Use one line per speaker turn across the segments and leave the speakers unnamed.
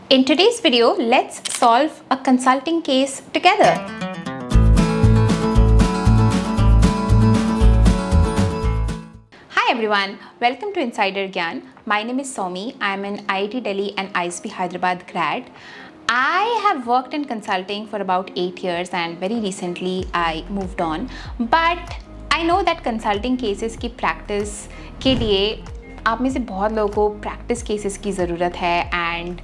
In today's video, let's solve a consulting case together. Hi everyone, welcome to Insider Gyaan. My name is Somi. I am an IIT Delhi and ISB Hyderabad grad. I have worked in consulting for about 8 years and very recently I moved on. But I know that consulting cases की practice के लिए आप में से बहुत लोगों को practice cases की ज़रूरत है and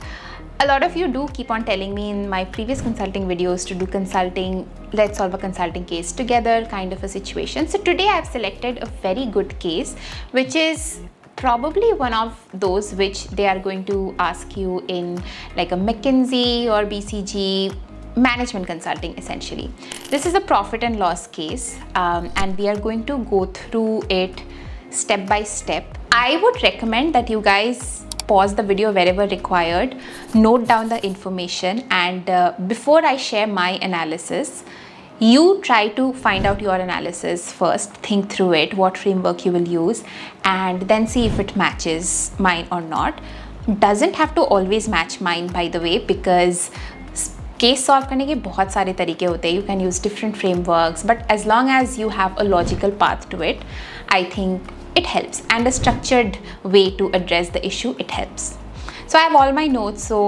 a lot of you do keep on telling me in my previous consulting videos to do consulting, let's solve a consulting case together kind of a situation. So today I've selected a very good case which is probably one of those which they are going to ask you in like a McKinsey or BCG management consulting essentially. This is a profit and loss case and we are going to go through it step by step. I would recommend that you guys pause the video wherever required, note down the information, and before I share my analysis, you try to find out your analysis first, think through it, what framework you will use, and then see if it matches mine or not. Doesn't have to always match mine, by the way, because case solve करने के बहुत सारे तरीके होते हैं. You can use different frameworks, but as long as you have a logical path to it, I think it helps, and a structured way to address the issue, it helps. So I have all my notes, so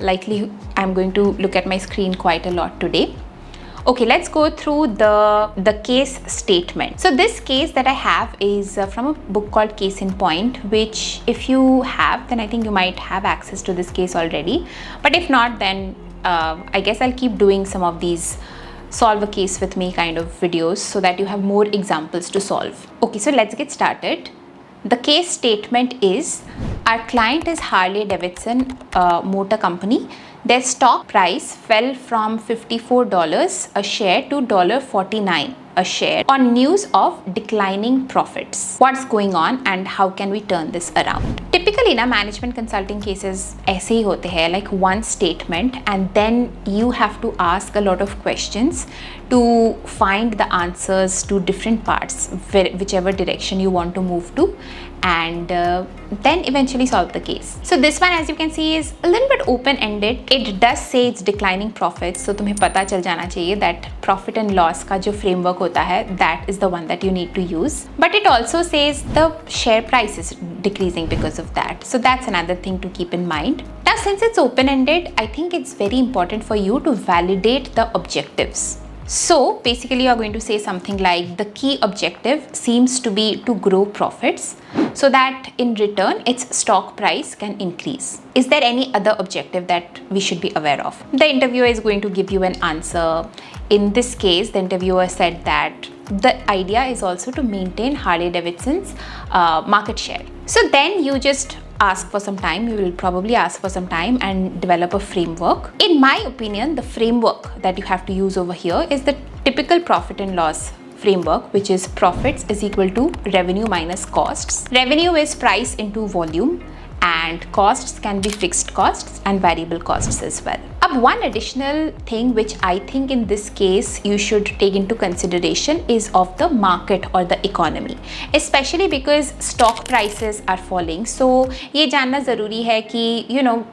likely I'm going to look at my screen quite a lot today. Okay, let's go through the case statement. So this case that I have is from a book called Case in Point, which if you have, then I think you might have access to this case already. But if not, then I guess I'll keep doing some of these solve a case with me kind of videos so that you have more examples to solve. Okay, so let's get started. The case statement is, our client is Harley Davidson Motor Company. Their stock price fell from $54 a share to $49 a share on news of declining profits. What's going on and how can we turn this around? Typically na management consulting cases ऐसे ही होते हैं, like one statement and then you have to ask a lot of questions to find the answers to different parts, whichever direction you want to move to, and then eventually solve the case. So this one, as you can see, is a little bit open-ended. It does say it's declining profits, so तुम्हें पता चल जाना चाहिए that profit and loss का जो framework होता है, that is the one that you need to use. But it also says the share price is decreasing because of that. So that's another thing to keep in mind. Now, since it's open-ended, I think it's very important for you to validate the objectives. So basically you're going to say something like, the key objective seems to be to grow profits so that in return its stock price can increase. Is there any other objective that we should be aware of? The interviewer is going to give you an answer. In this case, the interviewer said that the idea is also to maintain Harley Davidson's market share. So then you just ask for some time. You will probably ask for some time and develop a framework. In my opinion, the framework that you have to use over here is the typical profit and loss framework, which is profits is equal to revenue minus costs. Revenue is price into volume, and costs can be fixed costs and variable costs as well. One additional thing which I think in this case you should take into consideration is of the market or the economy, especially because stock prices are falling. So ये जानना ज़रूरी है कि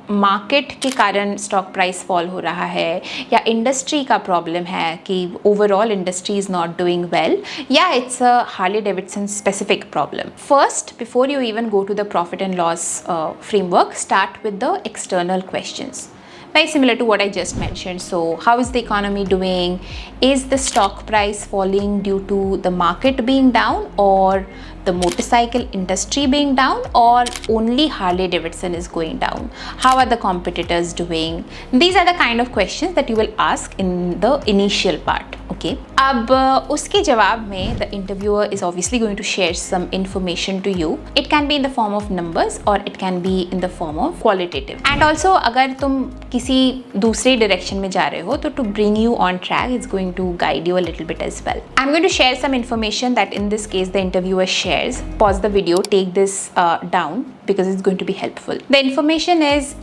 market के कारण stock price fall हो रहा है, या industry का problem है कि overall industry is not doing well, yeah, it's a Harley Davidson specific problem. First, before you even go to the profit and loss framework, start with the external questions. Very similar to what I just mentioned. So how is the economy doing? Is the stock price falling due to the market being down, or the motorcycle industry being down, or only Harley Davidson is going down? How are the competitors doing? These are the kind of questions that you will ask in the initial part. Okay. अब उसके जवाब में the interviewer is obviously going to share some information to you. It can be in the form of numbers or it can be in the form of qualitative. And also अगर तुम किसी दूसरे direction में जा रहे हो तो to bring you on track, it's going to guide you a little bit as well. I'm going to share some information that in this case the interviewer shares. Pause the video, take this down because it's going to be helpful. The information is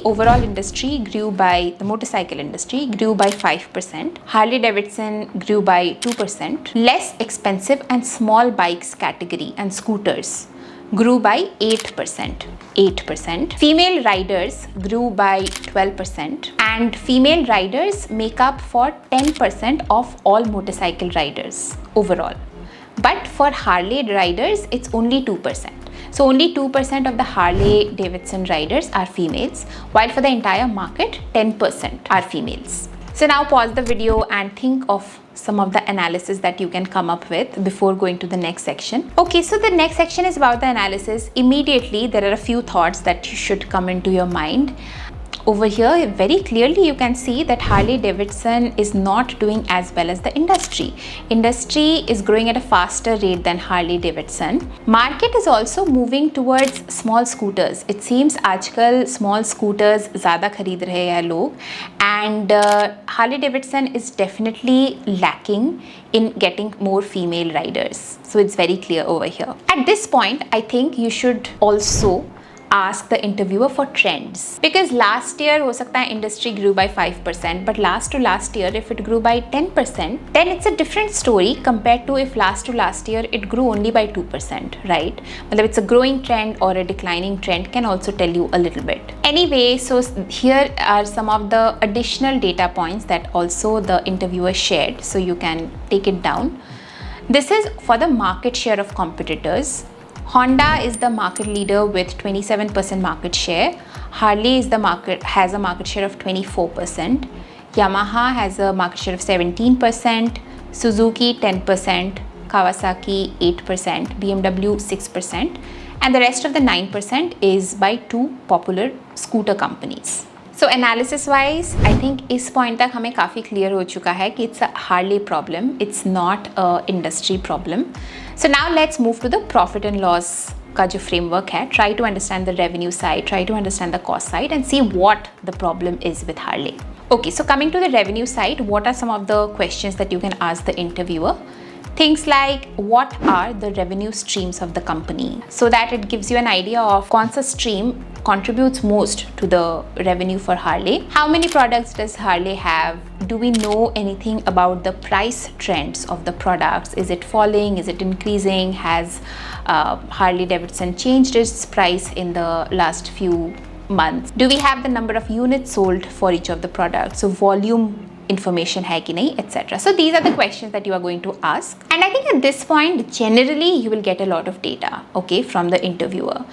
overall industry grew by, the motorcycle industry grew by 5%. Harley Davidson grew by 2%. Less expensive and small bikes category and scooters grew by 8%. 8%. Female riders grew by 12%, and female riders make up for 10% of all motorcycle riders overall. But for Harley riders, it's only 2%. So only 2% of the Harley Davidson riders are females, while for the entire market, 10% are females. So now pause the video and think of some of the analysis that you can come up with before going to the next section. Okay, so the next section is about the analysis. Immediately, there are a few thoughts that should come into your mind. Over here, very clearly you can see that Harley Davidson is not doing as well as the industry. Industry is growing at a faster rate than Harley Davidson. Market is also moving towards small scooters. It seems आजकल small scooters ज़्यादा खरीद रहे हैं लोग, and Harley Davidson is definitely lacking in getting more female riders. So it's very clear over here. At this point, I think you should also ask the interviewer for trends, because last year हो सकता है industry grew by 5%, but last to last year if it grew by 10%, then it's a different story compared to if last to last year it grew only by 2%, right? मतलब it's a growing trend or a declining trend can also tell you a little bit. Anyway, so here are some of the additional data points that also the interviewer shared, so you can take it down. This is for the market share of competitors. Honda is the market leader with 27% market share. Harley has a market share of 24%. Yamaha has a market share of 17%. Suzuki 10%. Kawasaki 8%. BMW 6%. And the rest of the 9% is by two popular scooter companies. So analysis wise, I think इस point तक हमें काफ़ी clear हो चुका है कि it's a Harley problem, it's not a industry problem. So now let's move to the profit and loss का जो framework है. Try to understand the revenue side, try to understand the cost side and see what the problem is with Harley. Okay, so coming to the revenue side, what are some of the questions that you can ask the interviewer? Things like what are the revenue streams of the company, so that it gives you an idea of कौन सा stream contributes most to the revenue for Harley. How many products does Harley have? Do we know anything about the price trends of the products? Is it falling? Is it increasing? Has Harley Davidson changed its price in the last few months? Do we have the number of units sold for each of the products? So volume information hai ki nahi, etc. So these are the questions that you are going to ask. And I think at this point, generally, you will get a lot of data, okay, from the interviewer.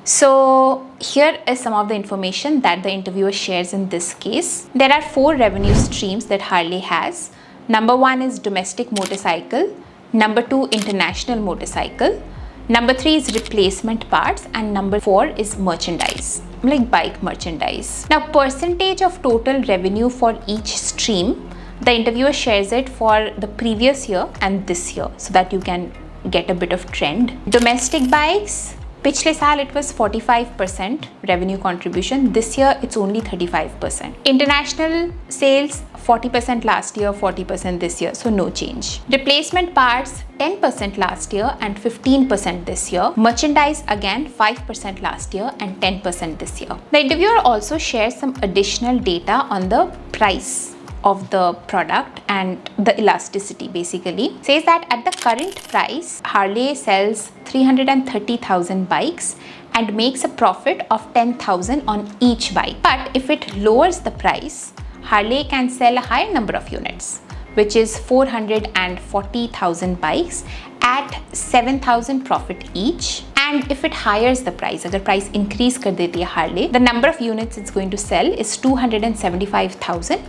So here is some of the information that the interviewer shares in this case. There are 4 revenue streams that Harley has. Number 1 is domestic motorcycle. Number 2, international motorcycle. Number 3 is replacement parts, and number 4 is merchandise, like bike merchandise. Now, percentage of total revenue for each stream, the interviewer shares it for the previous year and this year, so that you can get a bit of trend. Domestic bikes, पिछले साल it was 45% revenue contribution. This year it's only 35%. International sales 40% last year, 40% this year, so no change. Replacement parts 10% last year and 15% this year. Merchandise again 5% last year and 10% this year. The interviewer also shares some additional data on the price of the product and the elasticity. Basically says that at the current price, Harley sells 330,000 bikes and makes a profit of 10,000 on each bike. But if it lowers the price, Harley can sell a higher number of units, which is 440,000 bikes at 7,000 profit each. And if it hires the price, अगर price increase कर देती है Harley, the number of units it's going to sell is 275,000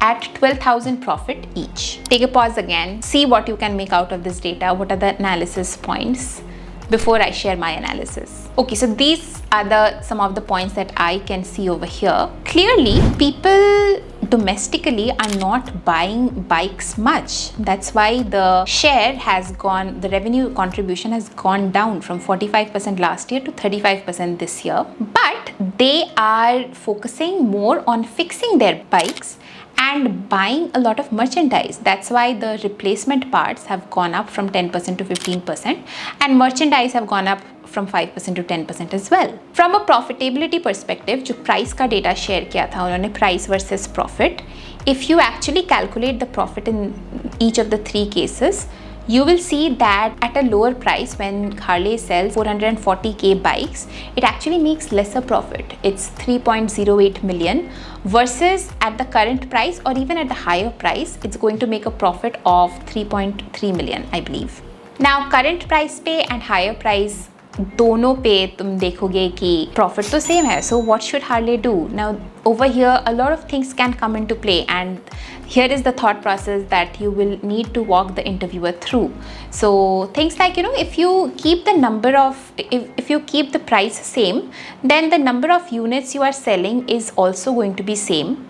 at 12,000 profit each. Take a pause again, see what you can make out of this data, what are the analysis points before I share my analysis. Okay, so these are some of the points that I can see over here. Clearly, people domestically are not buying bikes much. That's why the share has gone, the revenue contribution has gone down from 45% last year to 35% this year. But they are focusing more on fixing their bikes and buying a lot of merchandise. That's why the replacement parts have gone up from 10% to 15% and merchandise have gone up from 5% to 10% as well. From a profitability perspective, जो price का data share किया था उन्होंने, price versus profit, if you actually calculate the profit in each of the 3 cases, you will see that at a lower price, when Harley sells 440k bikes, it actually makes lesser profit. It's 3.08 million versus at the current price or even at the higher price, it's going to make a profit of 3.3 million, I believe. Now current price पे and higher price दोनों पे तुम देखोगे कि profit तो same है. So what should Harley do? Now over here a lot of things can come into play, and here is the thought process that you will need to walk the interviewer through. So things like, if you keep the number of, if you keep the price same, then the number of units you are selling is also going to be same.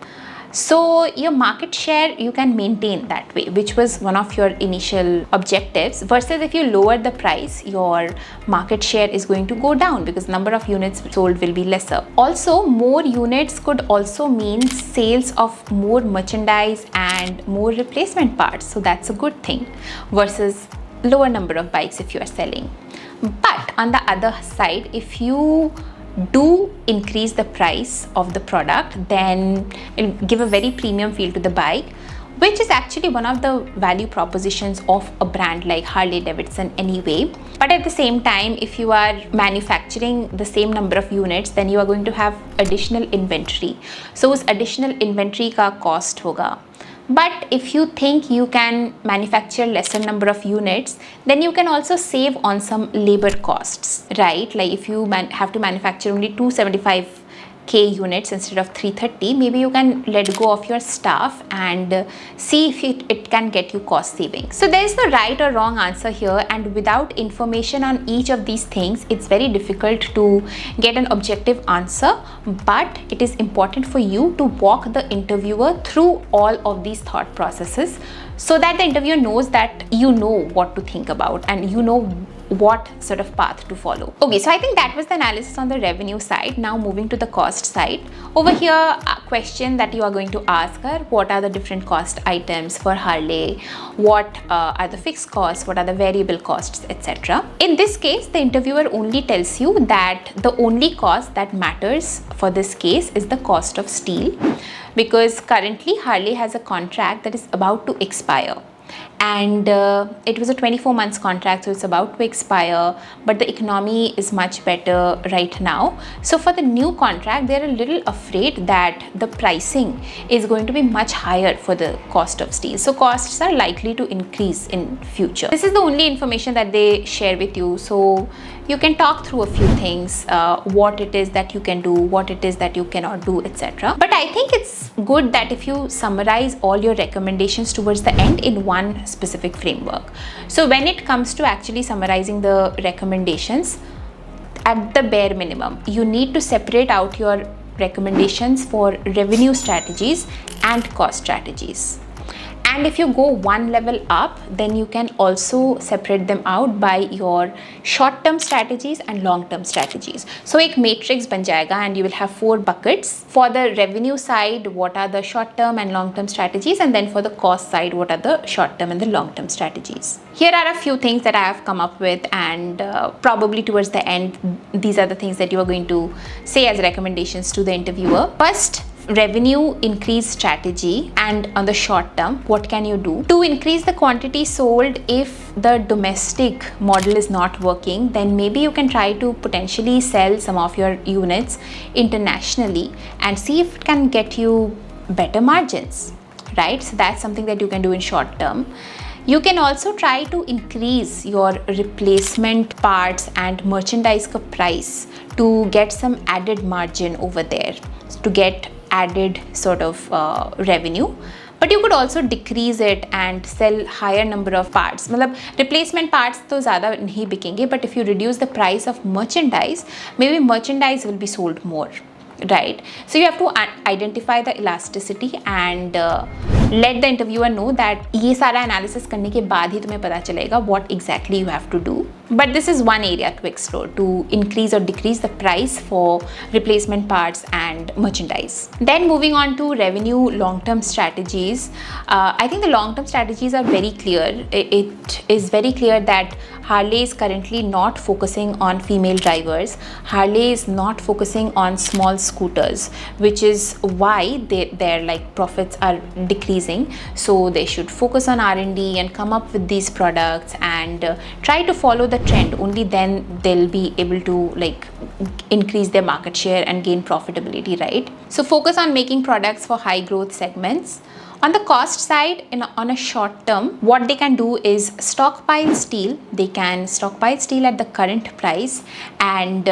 So your market share, you can maintain that way, which was one of your initial objectives, versus if you lower the price, your market share is going to go down because number of units sold will be lesser. Also, more units could also mean sales of more merchandise and more replacement parts. So that's a good thing versus lower number of bikes if you are selling. But on the other side, if you do increase the price of the product, then it'll give a very premium feel to the bike, which is actually one of the value propositions of a brand like Harley Davidson anyway. But at the same time, if you are manufacturing the same number of units, then you are going to have additional inventory. So उस additional inventory का cost होगा. But if you think you can manufacture lesser number of units, then you can also save on some labor costs, right? Like if you have to manufacture only 275k units instead of 330, maybe you can let go of your staff and see if it can get you cost savings. So there is no right or wrong answer here, and without information on each of these things, it's very difficult to get an objective answer. But it is important for you to walk the interviewer through all of these thought processes so that the interviewer knows that you know what to think about and you know what sort of path to follow. Okay, so I think that was the analysis on the revenue side. Now moving to the cost side. Over here, a question that you are going to ask are, what are the different cost items for Harley? What are the fixed costs? What are the variable costs, etc. In this case, the interviewer only tells you that the only cost that matters for this case is the cost of steel, because currently Harley has a contract that is about to expire. And it was a 24 months contract, so it's about to expire, but the economy is much better right now. So for the new contract, they're a little afraid that the pricing is going to be much higher for the cost of steel. So costs are likely to increase in future. This is the only information that they share with you. So you can talk through a few things, what it is that you can do, what it is that you cannot do, etc. But I think it's good that if you summarize all your recommendations towards the end in one specific framework. So when it comes to actually summarizing the recommendations, at the bare minimum, you need to separate out your recommendations for revenue strategies and cost strategies. And if you go one level up, then you can also separate them out by your short-term strategies and long-term strategies. So एक matrix बन जाएगा and you will have 4 buckets. For the revenue side, what are the short-term and long-term strategies? And then for the cost side, what are the short-term and the long-term strategies? Here are a few things that I have come up with, and probably towards the end, these are the things that you are going to say as recommendations to the interviewer. First, revenue increase strategy. And on the short term, what can you do to increase the quantity sold? If the domestic model is not working, then maybe you can try to potentially sell some of your units internationally and see if it can get you better margins, right? So that's something that you can do in short term. You can also try to increase your replacement parts and merchandise price to get some added margin over there, to get added sort of revenue. But you could also decrease it and sell higher number of parts. मतलब replacement parts तो ज़्यादा नहीं बिकेंगे, but if you reduce the price of merchandise, maybe merchandise will be sold more, right? So you have to identify the elasticity and let the interviewer know that ये सारा analysis करने के बाद ही तुम्हें पता चलेगा what exactly you have to do. But this is one area to explore, to increase or decrease the price for replacement parts and merchandise. Then moving on to revenue long-term strategies. I think the long-term strategies are very clear. It is very clear that Harley is currently not focusing on female drivers. Harley is not focusing on small scooters, which is why their like profits are decreasing increasing, so they should focus on R&D and come up with these products and try to follow the trend. Only then they'll be able to like increase their market share and gain profitability, right? So focus on making products for high growth segments. On the cost side, on a short term, what they can do is stockpile steel. They can stockpile steel at the current price and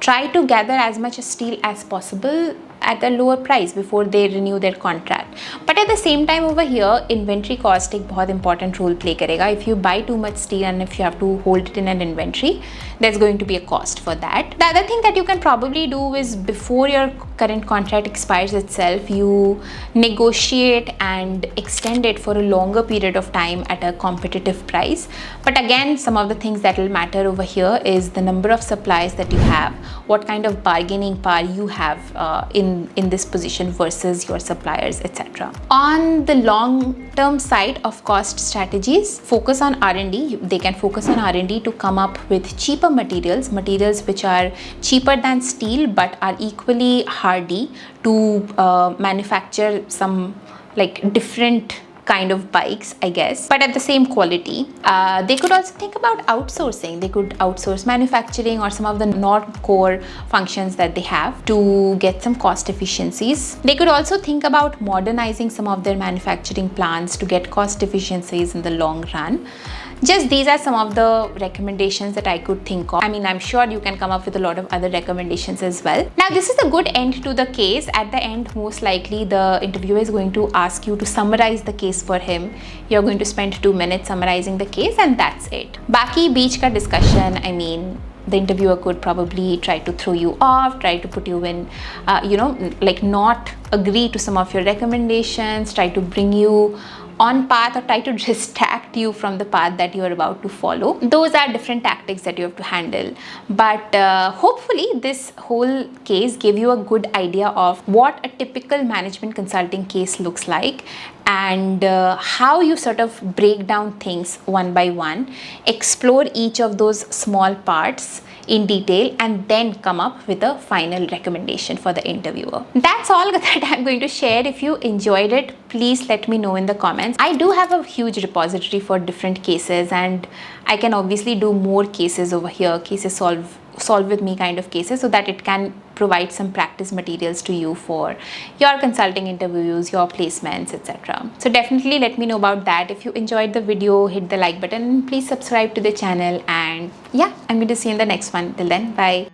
try to gather as much steel as possible at a lower price before they renew their contract. But at the same time over here, inventory cost एक बहुत important role play करेगा. If you buy too much steel and if you have to hold it in an inventory, there's going to be a cost for that. The other thing that you can probably do is before your current contract expires itself, you negotiate and extend it for a longer period of time at a competitive price. But again, some of the things that will matter over here is the number of supplies that you have, what kind of bargaining power you have in this position versus your suppliers, etc. On the long term side of cost strategies, focus on R&D. They can focus on R&D to come up with cheaper materials which are cheaper than steel but are equally hardy to manufacture some like different kind of bikes, I guess, but at the same quality. They could also think about outsourcing. They could outsource manufacturing or some of the non-core functions that they have to get some cost efficiencies. They could also think about modernizing some of their manufacturing plants to get cost efficiencies in the long run. Just these are some of the recommendations that I could think of. I mean, I'm sure you can come up with a lot of other recommendations as well. Now, this is a good end to the case. At the end, most likely the interviewer is going to ask you to summarize the case for him. You're going to spend 2 minutes summarizing the case and that's it. Baki beach ka discussion, I mean, the interviewer could probably try to throw you off, try to put you in, like not agree to some of your recommendations, try to bring you on path or try to distract you from the path that you are about to follow. Those are different tactics that you have to handle. But hopefully this whole case gave you a good idea of what a typical management consulting case looks like and how you sort of break down things one by one, explore each of those small parts in detail and then come up with a final recommendation for the interviewer. That's all that I'm going to share. If you enjoyed it, please let me know in the comments. I do have a huge repository for different cases and I can obviously do more cases over here, cases solve with me kind of cases, so that it can provide some practice materials to you for your consulting interviews, your placements, etc. So definitely let me know about that. If you enjoyed the video, hit the like button and please subscribe to the channel, and yeah, I'm going to see you in the next one. Till then, bye.